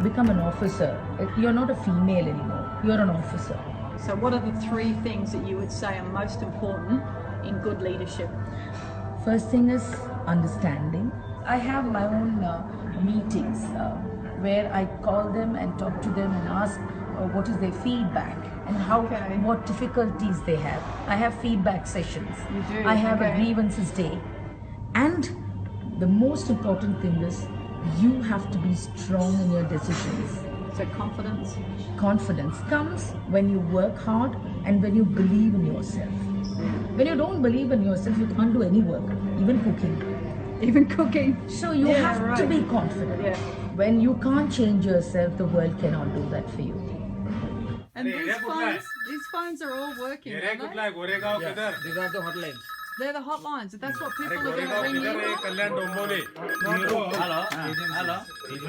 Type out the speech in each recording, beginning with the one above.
become an officer. You're not a female anymore. You're an officer. So what are the 3 things that you would say are most important in good leadership? First thing is understanding. I have my own meetings where I call them and talk to them and ask what is their feedback and what difficulties they have. I have feedback sessions. You do? I have a grievances day. And the most important thing is you have to be strong in your decisions. So confidence? Confidence comes when you work hard and when you believe in yourself. When you don't believe in yourself, you can't do any work, even cooking. Even cooking. So you have to be confident. Yeah. When you can't change yourself, the world cannot do that for you. And these phones are all working, aren't they? Yeah, these are the hotlines. They're the hotlines. That's what people are going to ring you. Hello.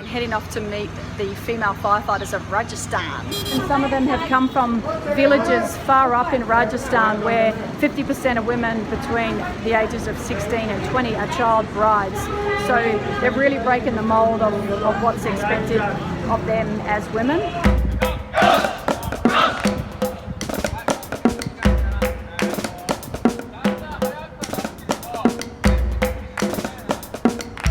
Heading off to meet the female firefighters of Rajasthan. And some of them have come from villages far up in Rajasthan where 50% of women between the ages of 16 and 20 are child brides. So they're really breaking the mould of what's expected of them as women.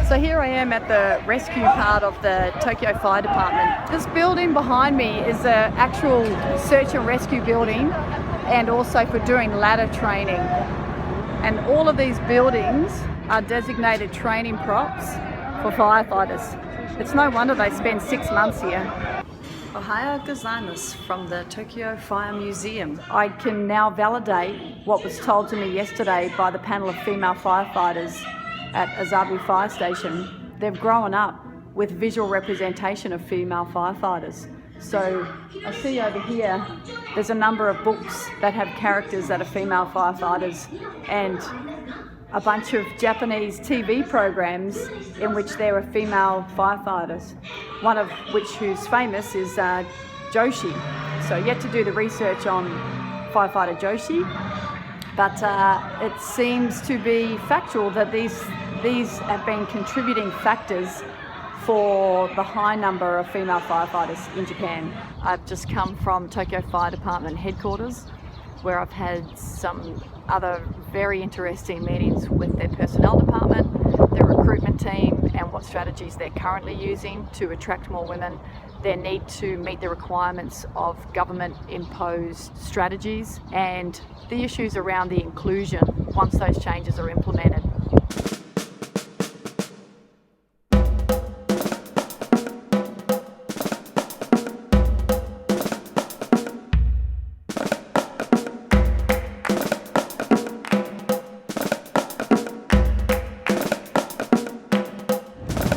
So here I am at the rescue part of the Tokyo Fire Department. This building behind me is an actual search and rescue building and also for doing ladder training. And all of these buildings are designated training props for firefighters. It's no wonder they spend 6 months here. Ohio gozaimasu from the Tokyo Fire Museum. I can now validate what was told to me yesterday by the panel of female firefighters at Azabu Fire Station. They've grown up with visual representation of female firefighters. So I see over here, there's a number of books that have characters that are female firefighters and a bunch of Japanese TV programs in which there are female firefighters. One of which who's famous is Joshi. So yet to do the research on firefighter Joshi, but it seems to be factual that these have been contributing factors for the high number of female firefighters in Japan. I've just come from Tokyo Fire Department headquarters, where I've had some other very interesting meetings with their personnel department, their recruitment team, and what strategies they're currently using to attract more women, their need to meet the requirements of government-imposed strategies, and the issues around the inclusion once those changes are implemented.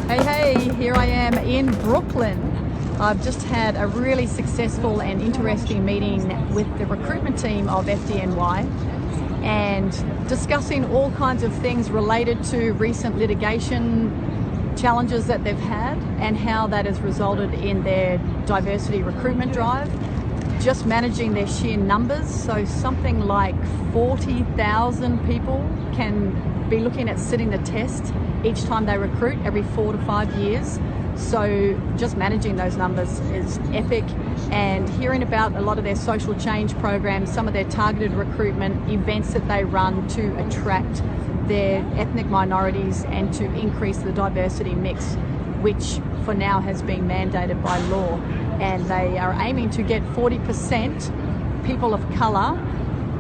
Hey, here I am in Brooklyn. I've just had a really successful and interesting meeting with the recruitment team of FDNY and discussing all kinds of things related to recent litigation challenges that they've had and how that has resulted in their diversity recruitment drive. Just managing their sheer numbers, so something like 40,000 people can be looking at sitting the test each time they recruit every 4 to 5 years. So just managing those numbers is epic, and hearing about a lot of their social change programs, some of their targeted recruitment events that they run to attract their ethnic minorities and to increase the diversity mix, which for now has been mandated by law. And they are aiming to get 40% people of colour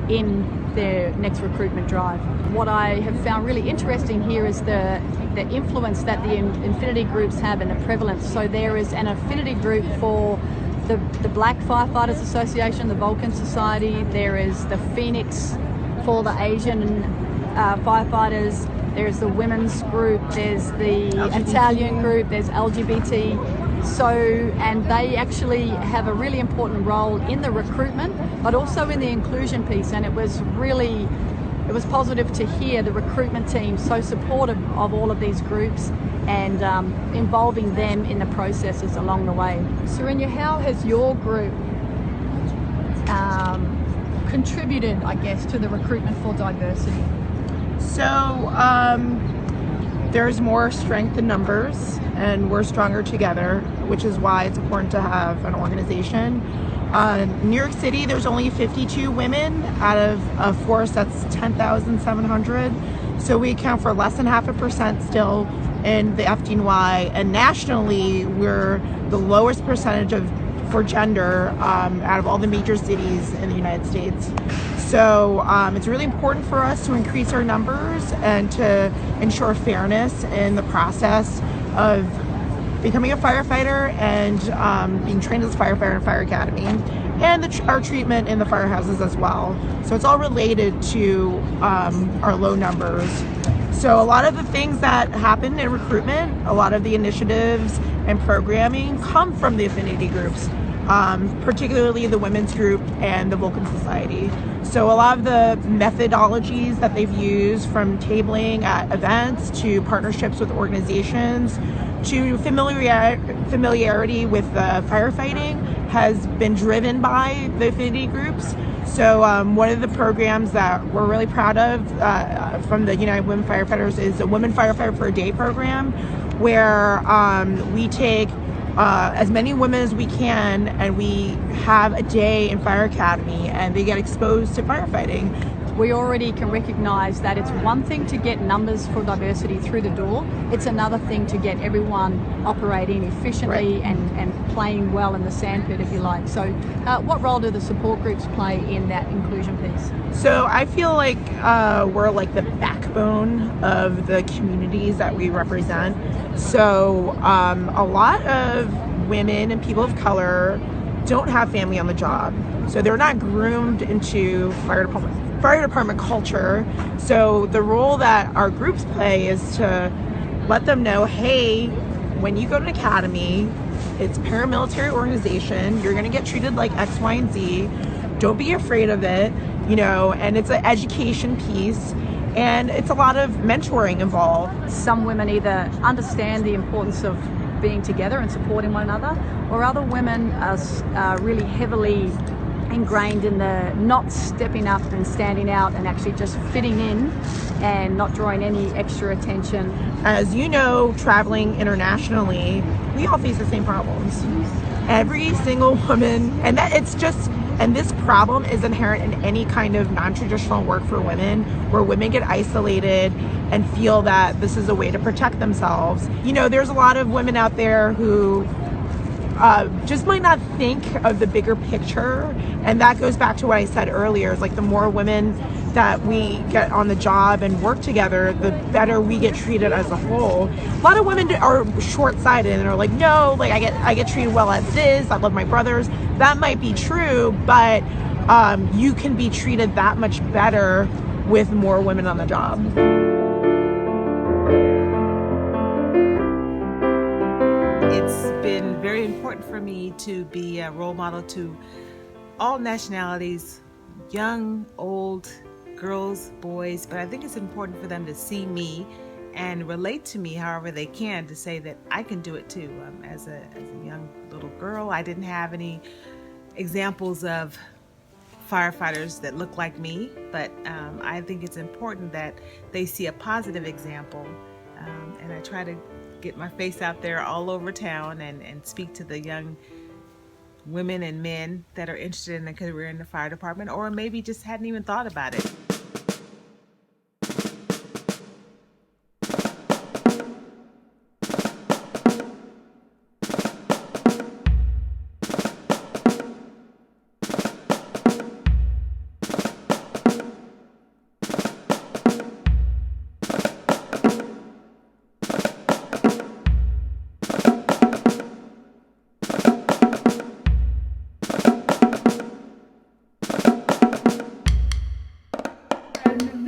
in their next recruitment drive. What I have found really interesting here is the influence that the affinity groups have and the prevalence. So there is an affinity group for the Black Firefighters Association, the Vulcan Society. There is the Phoenix for the Asian firefighters. There's the women's group. There's the Italian group. There's LGBT. So, and they actually have a really important role in the recruitment, but also in the inclusion piece. And it was positive to hear the recruitment team so supportive of all of these groups and involving them in the processes along the way. Surinya, how has your group contributed, I guess, to the recruitment for diversity? So there's more strength in numbers and we're stronger together, which is why it's important to have an organization. New York City, there's only 52 women out of a force that's 10,700. So we account for less than 0.5% still in the FDNY, and nationally we're the lowest percentage for gender out of all the major cities in the United States. So it's really important for us to increase our numbers and to ensure fairness in the process of becoming a firefighter and being trained as a firefighter in Fire Academy, and our treatment in the firehouses as well. So it's all related to our low numbers. So a lot of the things that happen in recruitment, a lot of the initiatives and programming come from the affinity groups, particularly the women's group and the Vulcan Society. So a lot of the methodologies that they've used, from tabling at events to partnerships with organizations to familiarity with firefighting, has been driven by the affinity groups. So one of the programs that we're really proud of from the United Women Firefighters is a Women Firefighter for a Day program, where we take as many women as we can and we have a day in Fire Academy and they get exposed to firefighting. We already can recognise that it's one thing to get numbers for diversity through the door, it's another thing to get everyone operating efficiently and playing well in the sandpit, if you like. So what role do the support groups play in that inclusion piece? So I feel like we're like the backbone of the communities that we represent. So a lot of women and people of color don't have family on the job. So they're not groomed into fire department culture. So the role that our groups play is to let them know, hey, when you go to an academy, it's a paramilitary organization, you're gonna get treated like X, Y, and Z. Don't be afraid of it, and it's an education piece. And it's a lot of mentoring involved. Some women either understand the importance of being together and supporting one another, or other women are really heavily ingrained in the not stepping up and standing out and actually just fitting in and not drawing any extra attention. As you know, traveling internationally, we all face the same problems. Every single woman, and this problem is inherent in any kind of non-traditional work for women, where women get isolated and feel that this is a way to protect themselves. There's a lot of women out there who just might not think of the bigger picture, and that goes back to what I said earlier. It's like the more women that we get on the job and work together, the better we get treated as a whole. A lot of women are short-sighted and are like, no, like I get treated well as this, I love my brothers. That might be true, but you can be treated that much better with more women on the job. It's been very important for me to be a role model to all nationalities, young, old, girls, boys, but I think it's important for them to see me and relate to me however they can, to say that I can do it too. As a young little girl, I didn't have any examples of firefighters that look like me, but I think it's important that they see a positive example, and I try to get my face out there all over town and speak to the young women and men that are interested in a career in the fire department, or maybe just hadn't even thought about it.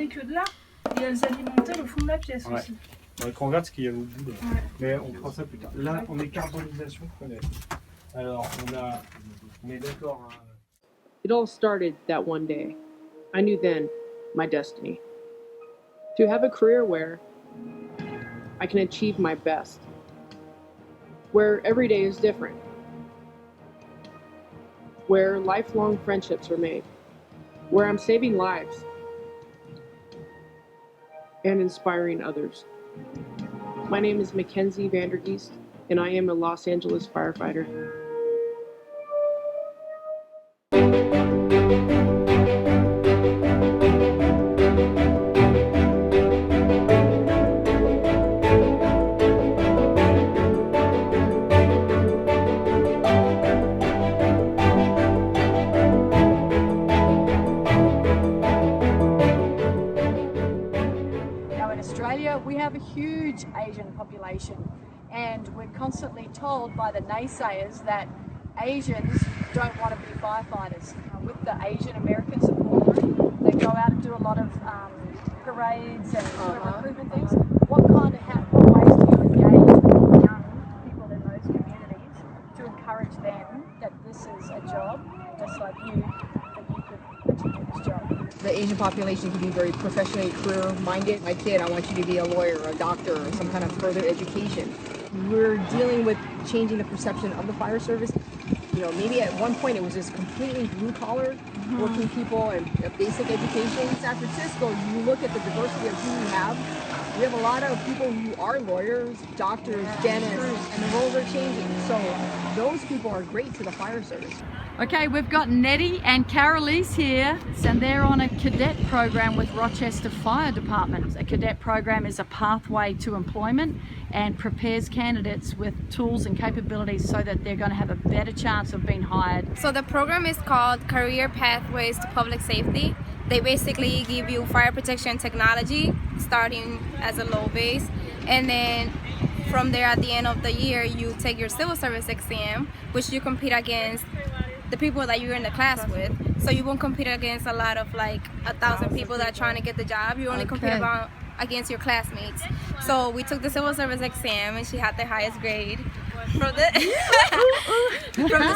Que de là, et elles alimentaient le fond de la pièce aussi. On regarde ce qu'il y a au bout. Ouais. Mais on fera ça plus tard. Là, on est carbonisation fenêtre. Alors, on est d'accord. It all started that one day. I knew then my destiny. To have a career where I can achieve my best. Where every day is different. Where lifelong friendships are made. Where I'm saving lives and inspiring others. My name is Mackenzie Vandergeest, and I am a Los Angeles firefighter. Now in Australia, we have a huge Asian population, and we're constantly told by the naysayers that Asians don't want to be firefighters. With the Asian American support group, they go out and do a lot of parades and recruitment things. What ways do you engage with young people in those communities to encourage them that this is a job, just like you, that you could do this job? The Asian population can be very professionally career-minded. My kid, I want you to be a lawyer, or a doctor, or some kind of further education. We're dealing with changing the perception of the fire service. You know, maybe at one point it was just completely blue-collar, working people and basic education. In San Francisco, you look at the diversity of who we have a lot of people who are lawyers, doctors, dentists, and the roles are changing. So those people are great to the fire service. Okay, we've got Nettie and Carolise here, and they're on a cadet program with Rochester Fire Department. A cadet program is a pathway to employment and prepares candidates with tools and capabilities so that they're going to have a better chance of being hired. So the program is called Career Pathways to Public Safety. They basically give you fire protection technology starting as a low base, and then from there at the end of the year you take your civil service exam, which you compete against the people that you're in the class with. So you won't compete against a lot of like 1,000 people that are trying to get the job. You only compete against your classmates. So we took the civil service exam and she had the highest grade from the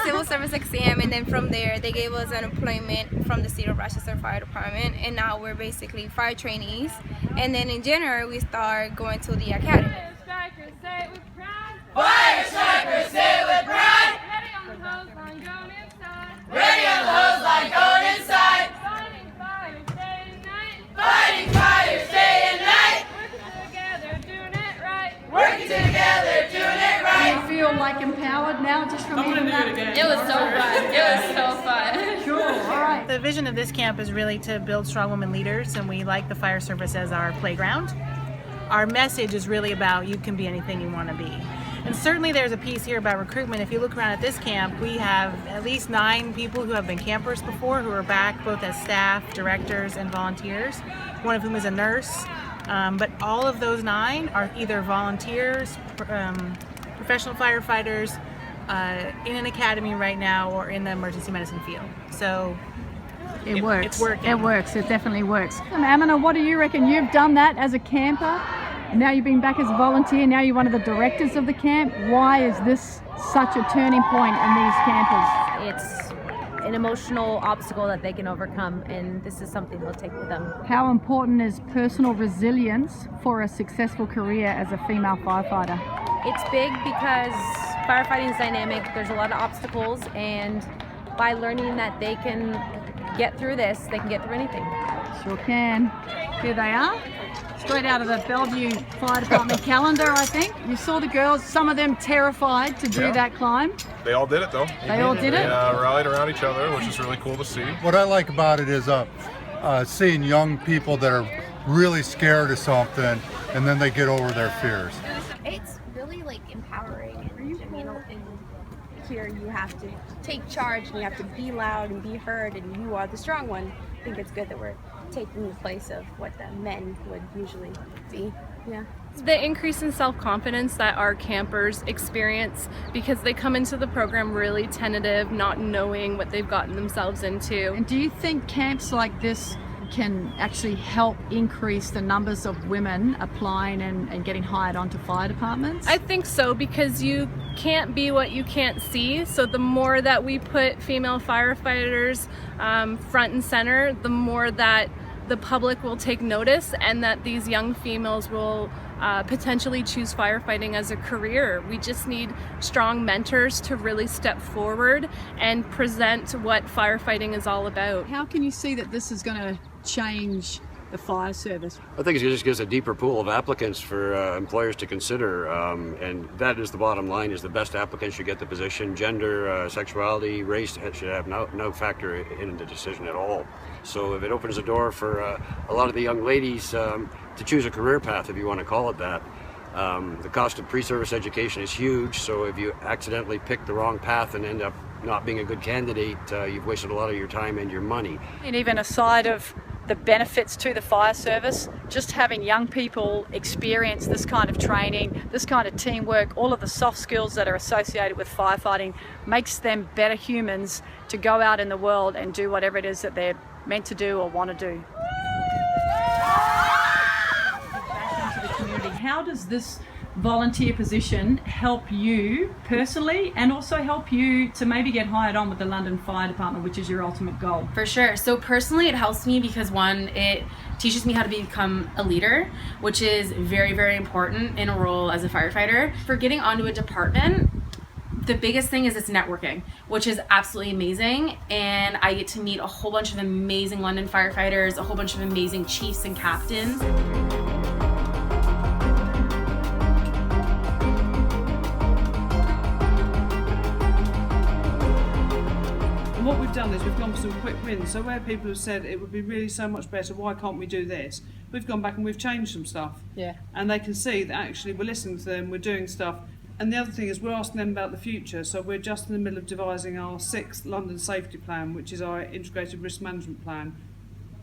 civil service exam, and then from there they gave us an employment from the City of Rochester Fire Department, and now we're basically fire trainees. And then in January we start going to the academy. Fire strikers say it with pride. Fire strikers say it with pride. Ready on the hose line going inside. Ready on the hose line going inside. Fighting fires day and night. Fighting fires day and night. Working together doing it right. Working together doing it right. Do you feel like empowered now just from even that? It was so fun. It was so fun. Cool, all right. The vision of this camp is really to build strong women leaders, and we like the fire service as our playground. Our message is really about you can be anything you want to be. And certainly there's a piece here about recruitment. If you look around at this camp, we have at least 9 people who have been campers before who are back both as staff, directors, and volunteers, one of whom is a nurse. But all of those 9 are either volunteers, professional firefighters, in an academy right now, or in the emergency medicine field. So It works. It's working. It works. It definitely works. Amina, what do you reckon? You've done that as a camper. Now you've been back as a volunteer. Now you're one of the directors of the camp. Why is this such a turning point in these campers? It's an emotional obstacle that they can overcome, and this is something they'll take with them. How important is personal resilience for a successful career as a female firefighter? It's big because firefighting is dynamic. There's a lot of obstacles, and by learning that they can get through this, they can get through anything. Sure can. Here they are. Straight out of the Bellevue Fire Department calendar, I think. You saw the girls, some of them terrified to do that climb. They all did it though. They all did it? They rallied around each other, which is really cool to see. What I like about it is seeing young people that are really scared of something, and then they get over their fears. It's really like empowering, and here you have to take charge and you have to be loud and be heard, and you are the strong one. I think it's good that we're taking the place of what the men would usually be. Yeah. The increase in self-confidence that our campers experience because they come into the program really tentative, not knowing what they've gotten themselves into. And do you think camps like this can actually help increase the numbers of women applying and getting hired onto fire departments? I think so, because you can't be what you can't see. So the more that we put female firefighters front and center, the more that the public will take notice, and that these young females will potentially choose firefighting as a career. We just need strong mentors to really step forward and present what firefighting is all about. How can you see that this is going to change the fire service? I think it just gives a deeper pool of applicants for employers to consider, and that is the bottom line, is the best applicants should get the position. Gender, sexuality, race should have no factor in the decision at all. So if it opens the door for a lot of the young ladies to choose a career path, if you want to call it that. The cost of pre-service education is huge, so if you accidentally pick the wrong path and end up not being a good candidate, you've wasted a lot of your time and your money. And even aside of the benefits to the fire service, just having young people experience this kind of training, this kind of teamwork, all of the soft skills that are associated with firefighting makes them better humans to go out in the world and do whatever it is that they're meant to do or want to do. Back into the community. How does this volunteer position help you personally and also help you to maybe get hired on with the London Fire Department, which is your ultimate goal? For sure. So personally it helps me because one, it teaches me how to become a leader, which is very, very important in a role as a firefighter. For getting onto a department, the biggest thing is it's networking, which is absolutely amazing, and I get to meet a whole bunch of amazing London firefighters, a whole bunch of amazing chiefs and captains. And what we've done is we've gone for some quick wins. So where people have said it would be really so much better, why can't we do this? We've gone back and we've changed some stuff. Yeah. And they can see that actually we're listening to them, we're doing stuff. And the other thing is we're asking them about the future. So we're just in the middle of devising our 6th London Safety Plan, which is our integrated risk management plan.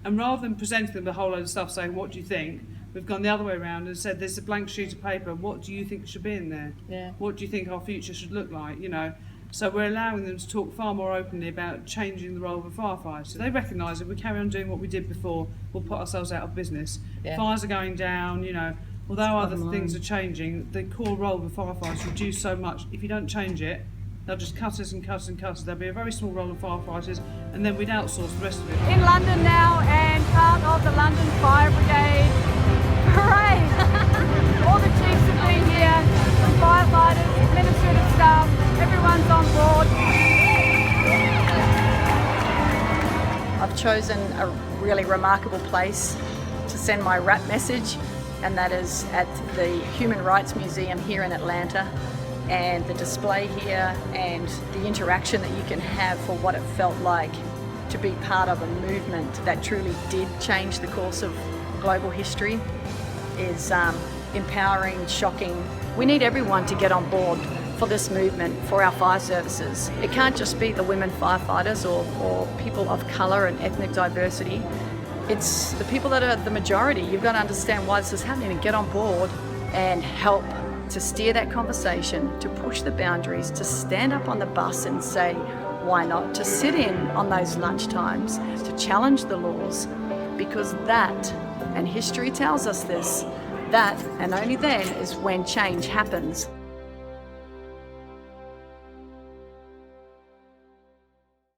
And rather than presenting them a whole load of stuff saying, what do you think? We've gone the other way around and said, there's a blank sheet of paper. What do you think should be in there? Yeah. What do you think our future should look like? You know. So we're allowing them to talk far more openly about changing the role of a firefighter. So they recognise if we carry on doing what we did before, we'll put ourselves out of business. Yeah. Fires are going down, you know. Although other things are changing, the core role of a firefighter is reduced so much. If you don't change it, they'll just cut us and cut us and cut us. There'll be a very small role of firefighters, and then we'd outsource the rest of it. In London now, and part of the London Fire Brigade. Hooray! All the chiefs have been here, some firefighters, administrative staff, everyone's on board. I've chosen a really remarkable place to send my rap message, and that is at the Human Rights Museum here in Atlanta. And the display here and the interaction that you can have for what it felt like to be part of a movement that truly did change the course of global history is empowering, shocking. We need everyone to get on board for this movement, for our fire services. It can't just be the women firefighters or people of colour and ethnic diversity. It's the people that are the majority. You've got to understand why this is happening and get on board and help to steer that conversation, to push the boundaries, to stand up on the bus and say, why not? To sit in on those lunch times, to challenge the laws, because that, and history tells us this, that and only then is when change happens.